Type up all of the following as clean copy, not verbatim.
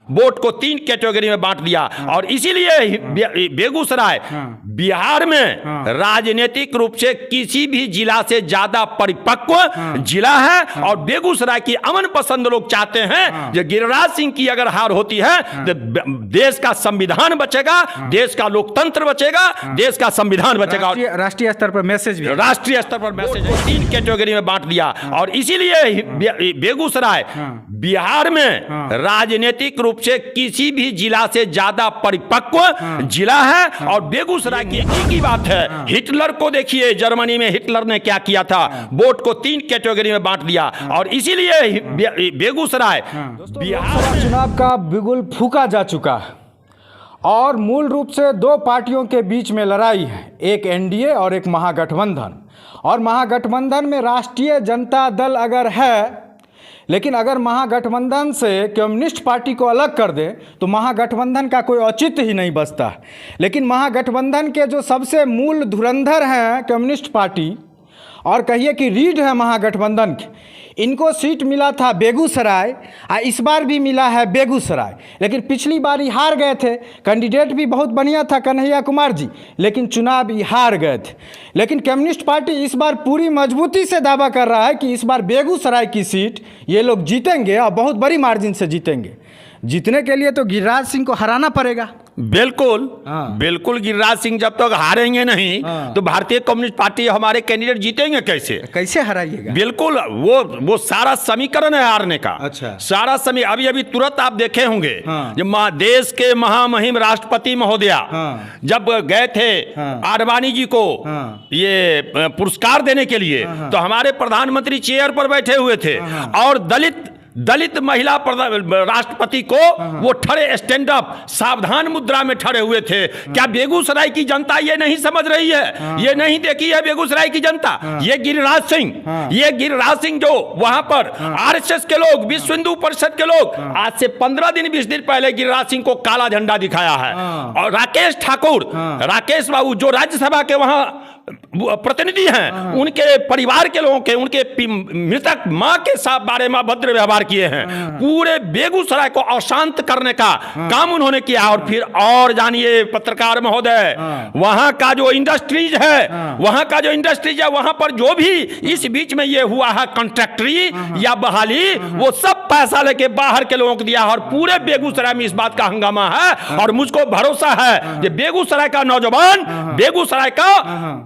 Vote को 3 category में बांट दिया। और इसीलिए बेगूसराय बिहार में राजनीतिक रूप से किसी भी जिला से ज्यादा परिपक्व जिला है। और बेगूसराय की अमन पसंद लोग चाहते हैं कि गिरिराज सिंह की अगर हार होती है तो देश का संविधान बचेगा, देश का लोकतंत्र बचेगा, देश का संविधान बचेगा। राष्ट्रीय स्तर पर मैसेज भी, राष्ट्रीय स्तर पर मैसेज 3 कैटेगरी में बांट दिया। और इसीलिए बेगूसराय बिहार में राजनीतिक रूप से किसी भी जिला से ज्यादा परिपक्व जिला है। और बेगूसराय की एक ही बात है, हिटलर को देखिए, जर्मनी में हिटलर ने क्या किया था, वोट को 3 कैटेगरी में बांट दिया। और इसीलिए बेगूसराय बिहार चुनाव का बिगुल फूका जा चुका है और मूल रूप से 2 पार्टियों के बीच में लड़ाई है, एक एनडीए और एक महागठबंधन। और महागठबंधन में राष्ट्रीय जनता दल अगर है, लेकिन अगर महागठबंधन से कम्युनिस्ट पार्टी को अलग कर दे तो महागठबंधन का कोई औचित्य ही नहीं बचता। लेकिन महागठबंधन के जो सबसे मूल धुरंधर हैं कम्युनिस्ट पार्टी, और कहिए कि रीढ़ है महागठबंधन की, इनको सीट मिला था बेगूसराय और इस बार भी मिला है बेगूसराय। लेकिन पिछली बार ही हार गए थे, कैंडिडेट भी बहुत बढ़िया था कन्हैया कुमार जी, लेकिन चुनाव ही हार गए थे। लेकिन कम्युनिस्ट पार्टी इस बार पूरी मजबूती से दावा कर रहा है कि इस बार बेगूसराय की सीट ये लोग जीतेंगे और बहुत बड़ी मार्जिन से जीतेंगे। जीतने के लिए तो गिरिराज सिंह को हराना पड़ेगा। बिल्कुल बिल्कुल, गिरिराज सिंह जब तक हारेंगे नहीं तो भारतीय कम्युनिस्ट पार्टी हमारे कैंडिडेट जीतेंगे कैसे हराइएगा। बिल्कुल, वो सारा समीकरण है हारने का। अच्छा, सारा अभी तुरंत आप देखे होंगे जब देश के महामहिम राष्ट्रपति महोदया जब गए थे आडवाणी जी को ये पुरस्कार देने के लिए, तो हमारे प्रधानमंत्री चेयर पर बैठे हुए थे और दलित महिला राष्ट्रपति को वो ठड़े स्टैंड अप सावधान मुद्रा में ठड़े हुए थे। क्या बेगूसराय की जनता ये नहीं समझ रही है, ये नहीं देखी है बेगूसराय की जनता? ये गिरिराज सिंह जो वहां पर आरएसएस के लोग, विश्व हिंदू परिषद के लोग, आज से 15 दिन 20 दिन पहले गिरिराज सिंह को काला झंडा दिखाया है। और राकेश ठाकुर, राकेश बाबू जो राज्यसभा के वहां प्रतिनिधि हैं, उनके परिवार के लोगों के, उनके मृतक मां के साथ बारे में भद्र व्यवहार किए हैं। पूरे बेगूसराय को अशांत करने का काम उन्होंने किया। और फिर और जानिए पत्रकार महोदय, वहां का जो इंडस्ट्रीज है, वहां पर जो भी इस बीच में ये हुआ है कॉन्ट्रैक्टरी या बहाली, वो सब पैसा लेके बाहर के लोगों को दिया। और पूरे बेगूसराय में इस बात का हंगामा है। और मुझको भरोसा है कि बेगूसराय का नौजवान, बेगूसराय का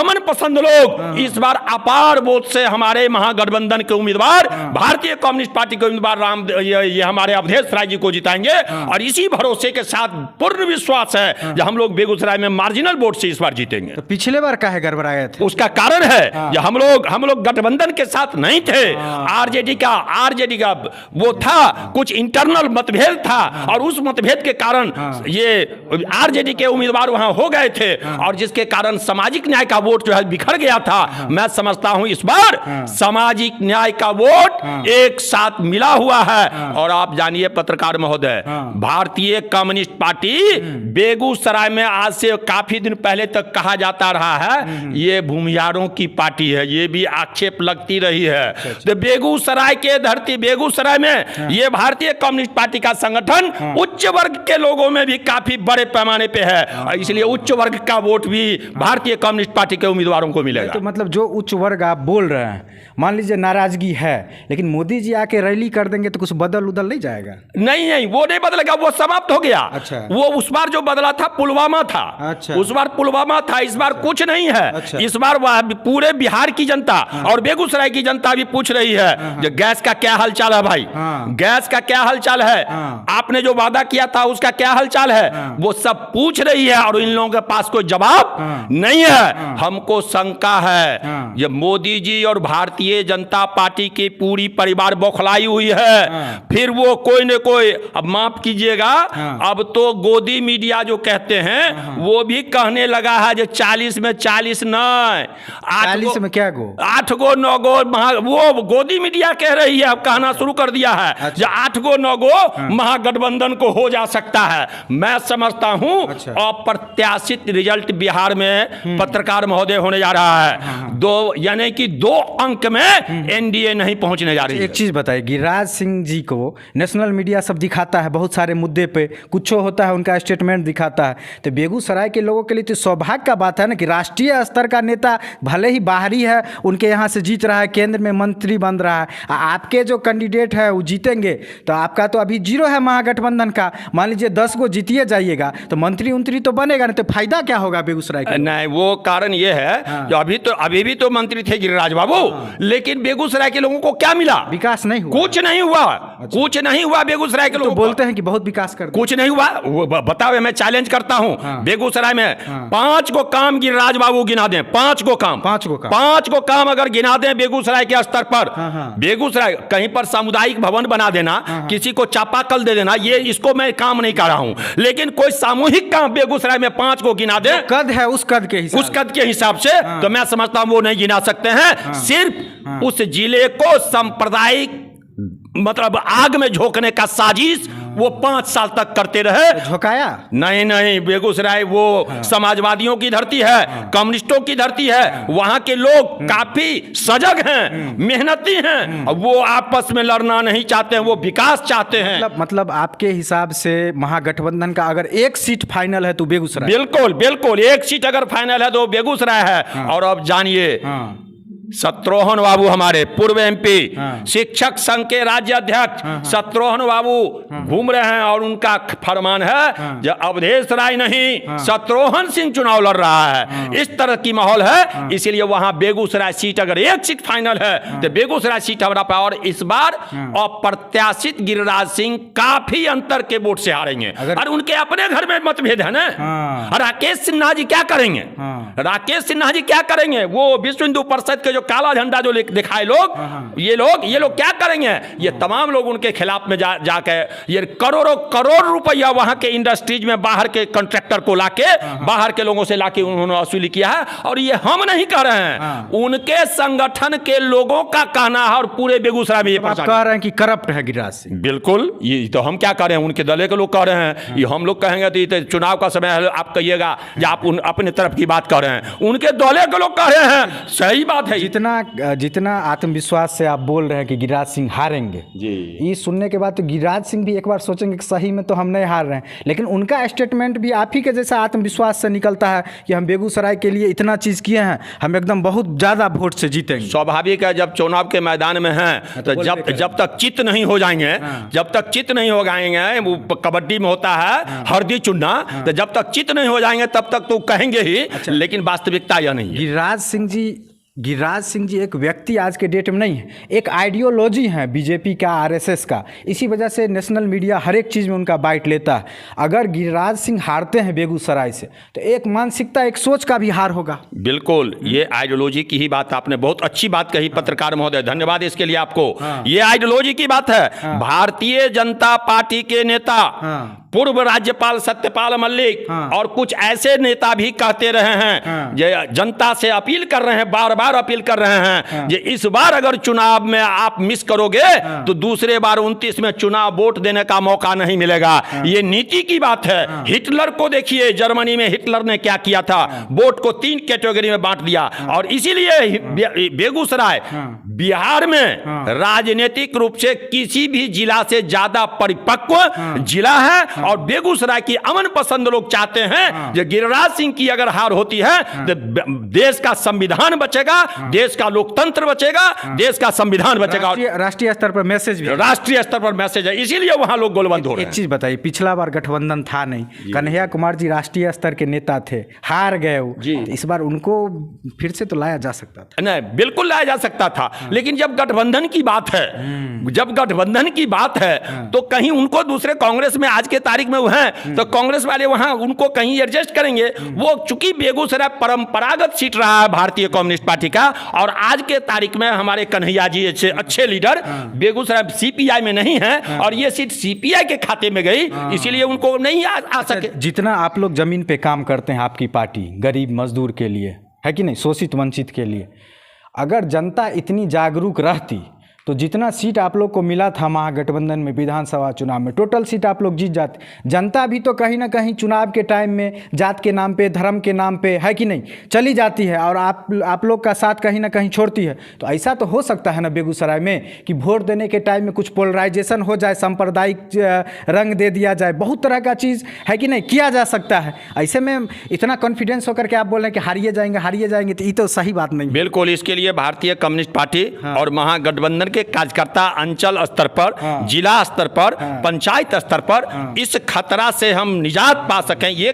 अमन पसंद लोग इस बार अपार वोट से हमारे महागठबंधन के उम्मीदवार, भारतीय कम्युनिस्ट पार्टी के उम्मीदवार ये हमारे अवधेश राय जी को जिताएंगे। और इसी भरोसे के साथ पूर्ण विश्वास है कि हम लोग बेगूसराय में मार्जिनल वोट से इस बार जीतेंगे। तो पिछले बार काहे गड़बड़ाए थे? उसका कारण है कि हम लोग गठबंधन के साथ नहीं थे। आरजेडी का वो था, कुछ इंटरनल मतभेद था और उस मतभेद के कारण ये आरजेडी के उम्मीदवार वहां हो गए थे और जिसके कारण सामाजिक न्याय का वोट जो है बिखर गया था। मैं समझता हूं इस बार सामाजिक न्याय का वोट एक साथ मिला हुआ है। और आप जानिए पत्रकार महोदय, भारतीय कम्युनिस्ट पार्टी बेगूसराय में आज से काफी दिन पहले तक कहा जाता रहा है ये भूमिहारों की पार्टी है, ये भी आक्षेप लगती रही है। तो बेगूसराय के धरती, बेगूसराय में ये भारतीय कम्युनिस्ट पार्टी का संगठन उच्च वर्ग के लोगों में भी काफी बड़े पैमाने पे है। इसलिए उच्च वर्ग का वोट भी भारतीय कम्युनिस्ट पार्टी के उम्मीदवारों को मिलेगा। तो मतलब जो उच्च वर्ग आप बोल रहे हैं, मान लीजिए नाराजगी है, लेकिन मोदी जी आके रैली कर देंगे तो कुछ बदल नहीं जाएगा? नहीं, वो नहीं बदलेगा, वो समाप्त हो गया। अच्छा। वो उस बार जो बदला था पुलवामा था। अच्छा। उस बार पुलवामा था, इस बार कुछ नहीं है। अच्छा। इस बार पूरे बिहार की जनता और बेगूसराय की जनता भी पूछ रही है कि गैस का क्या हाल चाल है भाई, गैस का क्या हाल चाल है, आपने जो वादा किया था उसका क्या हाल चाल है, वो सब पूछ रही है। और इन लोगों के पास कोई जवाब नहीं है। हमको शंका है ये मोदी जी और भारतीय जनता पार्टी की पूरी परिवार बौखलाई हुई है। फिर वो कोई न कोई, अब माफ कीजिएगा, अब तो गोदी मीडिया जो कहते हैं वो भी कहने लगा है जो 40 में 40 नहीं, 40 में क्या गो, 8 गो 9 गो, वो गोदी मीडिया कह रही है, अब कहना शुरू कर दिया दिया है जो 8 गो 9 गो महागठबंधन को हो जा सकता है। मैं समझता हूं अप्रत्याशित रिजल्ट बिहार में पत्रकार महोदय होने जा रहा है। यानी कि 2 अंक में एनडीए नहीं पहुंचने जा रही है। एक चीज बताइए, गिरिराज सिंह जी को नेशनल मीडिया सब दिखाता है, बहुत सारे मुद्दे पे कुछ होता है उनका स्टेटमेंट दिखाता है, तो बेगूसराय के लोगों के लिए तो सौभाग्य का बात है ना कि राष्ट्रीय स्तर का नेता भले ही बाहरी है, उनके यहाँ से जीत रहा है, केंद्र में मंत्री बन रहा है, आपके जो कैंडिडेट है वो जीतेंगे, तो आपका तो अभी 0 है महागठबंधन का। मान लीजिए 10 गो जीतिए जाइएगा तो मंत्री उंत्री तो बनेगा नहीं, तो फायदा क्या होगा बेगूसराय का? नहीं, वो कारण ये है जो अभी भी तो मंत्री थे गिरिराज बाबू, लेकिन बेगूसराय के लोगों को क्या मिला? विकास नहीं हुआ, कुछ नहीं हुआ। कुछ नहीं हुआ बेगूसराय के लोग तो बोलते हैं कि बहुत विकास कर, कुछ नहीं हुआ। बताओ, मैं चैलेंज करता हूं बेगूसराय में 5 गो काम गिरिराज बाबू गिना दें, 5 गो काम, 5 गो काम अगर गिना दें बेगूसराय के स्तर पर, बेगूसराय कहीं पर सामुदायिक भवन बना देना, किसी को चापाकल दे देना, ये इसको मैं काम नहीं कर रहा हूं, लेकिन कोई सामूहिक काम बेगूसराय में 5 को गिना दे, कद है उस कद के हिसाब से तो मैं समझता हूं वो नहीं गिना सकते हैं। सिर्फ उस जिले को सांप्रदायिक मतलब आग में झोंकने का साजिश वो 5 साल तक करते रहे। झोंकाया? नहीं, बेगूसराय वो समाजवादियों की धरती है, कम्युनिस्टों की धरती है, वहां के लोग काफी सजग हैं, मेहनती हैं, वो आपस में लड़ना नहीं चाहते हैं, वो विकास चाहते हैं। मतलब आपके हिसाब से महागठबंधन का अगर 1 सीट फाइनल है तो बेगूसराय? बिल्कुल 1 सीट अगर फाइनल है तो बेगूसराय है। और अब जानिए, शत्रुघ्न बाबू हमारे पूर्व एमपी, शिक्षक संघ के राज्य अध्यक्ष शत्रुघ्न बाबू घूम रहे हैं और उनका फरमान है जो अवधेश राय नहीं शत्रुघ्न सिंह चुनाव लड़ रहा है। इस तरह की माहौल है, इसीलिए वहां बेगूसराय सीट अगर 1 सीट फाइनल है तो बेगूसराय सीट हमारा पाए। और इस बार अप्रत्याशित गिरिराज सिंह काफी अंतर के वोट से हारेंगे। और उनके अपने घर में मतभेद है ना। राकेश सिन्हा जी क्या करेंगे? राकेश सिन्हा जी क्या करेंगे? वो विश्व हिंदू परिषद के काला झंडा जो दिखाए लोग, ये लोग क्या करेंगे? ये तमाम लोग उनके खिलाफ में जाके ये करोड़ रुपया वहां के इंडस्ट्रीज में बाहर के कॉन्ट्रैक्टर को लाके, बाहर के लोगों से लाके उन्होंने वसूली किया है। और ये हम नहीं कर रहे हैं, उनके संगठन के लोगों का कहना है। और पूरे बेगूसराय में ये कह रहे हैं कि करप्ट है गिरिराज सिंह। बिल्कुल, ये तो हम क्या कह रहे हैं, उनके दल के लोग कह रहे हैं। ये हम लोग कहेंगे तो चुनाव का समय है, आप कहिएगा कि आप अपने तरफ की बात कर रहे हैं, उनके दल के लोग कह रहे हैं। सही बात है। जितना आत्मविश्वास से आप बोल रहे हैं कि गिरिराज सिंह हारेंगे जी, ये सुनने के बाद तो गिरिराज सिंह भी एक बार सोचेंगे कि सही में तो हम नहीं हार रहे हैं। लेकिन उनका स्टेटमेंट भी आप ही के जैसा आत्मविश्वास से निकलता है कि हम बेगूसराय के लिए इतना चीज़ किए हैं, हम एकदम बहुत ज़्यादा वोट से जीतेंगे। स्वाभाविक है, जब चुनाव के मैदान में हैं तो जब तक चित नहीं हो जाएंगे, जब तक चित नहीं हो जाएंगे, वो कबड्डी में होता है हरदी चुनना, तो जब तक चित नहीं हो जाएंगे तब तक तो कहेंगे ही। लेकिन वास्तविकता यह नहीं है। गिरिराज सिंह जी एक व्यक्ति आज के डेट में नहीं है, एक आइडियोलॉजी है बीजेपी का, आरएसएस का। इसी वजह से नेशनल मीडिया हर एक चीज़ में उनका बाइट लेता है। अगर गिरिराज सिंह हारते हैं बेगूसराय से तो एक मानसिकता, एक सोच का भी हार होगा। बिल्कुल, ये आइडियोलॉजी की ही बात आपने बहुत अच्छी बात कही पत्रकार महोदय, धन्यवाद इसके लिए आपको। ये आइडियोलॉजी की बात है। भारतीय जनता पार्टी के नेता पूर्व राज्यपाल सत्यपाल मलिक और कुछ ऐसे नेता भी कहते रहे हैं, जनता से अपील कर रहे हैं, बार बार अपील कर रहे हैं कि इस बार अगर चुनाव में आप मिस करोगे तो दूसरे बार 29 में चुनाव वोट देने का मौका नहीं मिलेगा। ये नीति की बात है। हिटलर को देखिए, जर्मनी में हिटलर ने क्या किया था, वोट को 3 कैटेगरी में बांट दिया। और इसीलिए बेगूसराय बिहार में राजनीतिक रूप से किसी भी जिला से ज्यादा परिपक्व जिला है। और बेगूसराय की अमन पसंद लोग चाहते हैं कि गिरिराज सिंह की अगर हार होती है तो देश का संविधान बचेगा, देश का लोकतंत्र बचेगा, देश का संविधान बचेगा। राष्ट्रीय स्तर पर मैसेज भी, राष्ट्रीय स्तर पर मैसेज है, इसीलिए वहां लोग गोलबंद हो रहे हैं। एक चीज बताइए, पिछला बार गठबंधन था नहीं, कन्हैया कुमार जी राष्ट्रीय स्तर के नेता थे, हार गए वो, तो इस बार उनको फिर से तो लाया जा सकता था। नहीं, बिल्कुल लाया जा सकता था, लेकिन जब गठबंधन की बात है, जब गठबंधन की बात है तो कहीं उनको दूसरे कांग्रेस में आज के तारीख में वो हैं तो कांग्रेस वाले वहां उनको कहीं एडजस्ट करेंगे। वो चूंकि बेगूसराय परंपरागत सीट रहा है भारतीय कम्युनिस्ट पार्टी का, और आज के तारीख में हमारे कन्हैया जी अच्छे लीडर बेगूसराय सीपीआई में नहीं है और ये सीट सीपीआई के खाते में गई, इसीलिए उनको नहीं आ सके। जितना आप लोग जमीन पे काम करते हैं, आपकी पार्टी गरीब मजदूर के लिए है कि नहीं, शोषित वंचित के लिए, अगर जनता इतनी जागरूक रहती तो जितना सीट आप लोग को मिला था महागठबंधन में विधानसभा चुनाव में, टोटल सीट आप लोग जीत जाते। जनता भी तो कहीं ना कहीं चुनाव के टाइम में जात के नाम पे, धर्म के नाम पे, है कि नहीं, चली जाती है और आप लोग का साथ कहीं ना कहीं छोड़ती है। तो ऐसा तो हो सकता है ना बेगूसराय में कि वोट देने के टाइम में कुछ पोलराइजेशन हो जाए, सांप्रदायिक रंग दे दिया जाए, बहुत तरह का चीज़ है कि नहीं किया जा सकता है। ऐसे में इतना कॉन्फिडेंस होकर के आप बोल रहे हैं कि हारिए जाएंगे, तो ये तो सही बात नहीं। बिल्कुल, इसके लिए भारतीय कम्युनिस्ट पार्टी और महागठबंधन के कार्यकर्ता अंचल स्तर पर, जिला स्तर पर, पंचायत स्तर पर इस खतरा से हम निजात पा सकें, ये